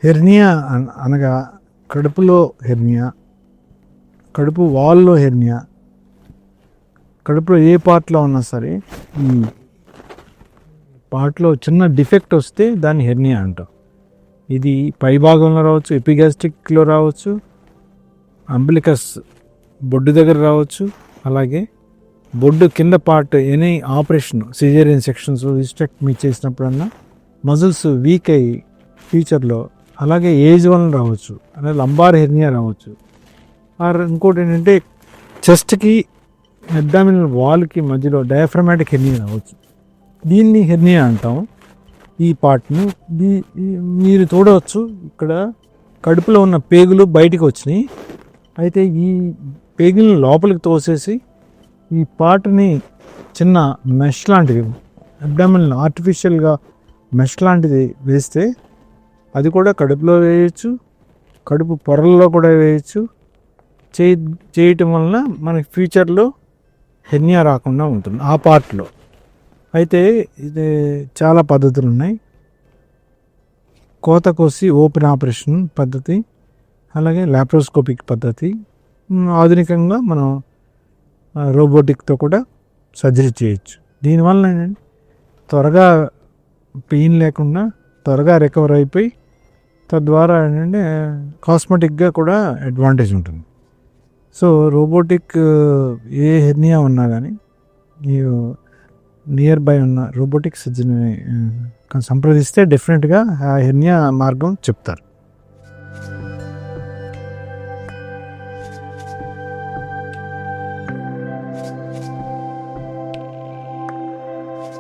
Hernia అనగా కడుపులో hernia, కడుపు వాల్లో హెర్నియా, కడుపులో ఏ పార్ట్లో ఉన్నా సరే ఈ పార్ట్లో చిన్న డిఫెక్ట్ వస్తే దాన్ని హెర్నియా అంటాం. ఇది పై భాగంలో రావచ్చు, ఎపిగాస్ట్రిక్లో రావచ్చు, అంబిలికస్ బొడ్డు దగ్గర రావచ్చు, అలాగే బొడ్డు కింద part any operation caesarean sections hysterectomy చేసినప్పుడన్నా మజిల్స్ వీక్ అయ్యి ఫ్యూచర్లో, అలాగే ఏజ్ వలన రావచ్చు, అలాగే లంబార్ హెర్నియా రావచ్చు. ఆర్ ఇంకోటి ఏంటంటే చెస్ట్కి అబ్డామినల్ వాల్కి మధ్యలో డయాఫ్రమాటిక్ హెర్నియా రావచ్చు. దీన్ని హెర్నియా అంటాం. ఈ పార్ట్ను మీరు చూడవచ్చు, ఇక్కడ కడుపులో ఉన్న పేగులు బయటికి వచ్చినాయి. అయితే ఈ పేగులను లోపలికి తోసేసి ఈ పార్ట్ని చిన్న మెష్ లాంటిది, అబ్డామినల్ ఆర్టిఫిషియల్గా మెష్ లాంటిది వేస్తే అది కూడా కడుపులో వేయచ్చు, కడుపు పొరల్లో కూడా వేయచ్చు. చేయటం వలన మనకి ఫ్యూచర్లో హెర్నియా రాకుండా ఉంటుంది ఆ పార్ట్లో. అయితే ఇది చాలా పద్ధతులు ఉన్నాయి. కోత కోసి ఓపెన్ ఆపరేషన్ పద్ధతి, అలాగే లాప్రోస్కోపిక్ పద్ధతి, ఆధునికంగా మనం రోబోటిక్తో కూడా సర్జరీ చేయొచ్చు. దీనివల్ల ఏంటంటే త్వరగా పెయిన్ లేకుండా త్వరగా రికవర్ అయిపోయి తద్వారా ఏంటంటే కాస్మెటిక్గా కూడా అడ్వాంటేజ్ ఉంటుంది. సో రోబోటిక్ ఏ హెర్నియా ఉన్నా కానీ మీరు నియర్ బై ఉన్న రోబోటిక్ సర్జరీని సంప్రదిస్తే డెఫినెట్గా ఆ హెర్నియా మార్గం చెప్తారు.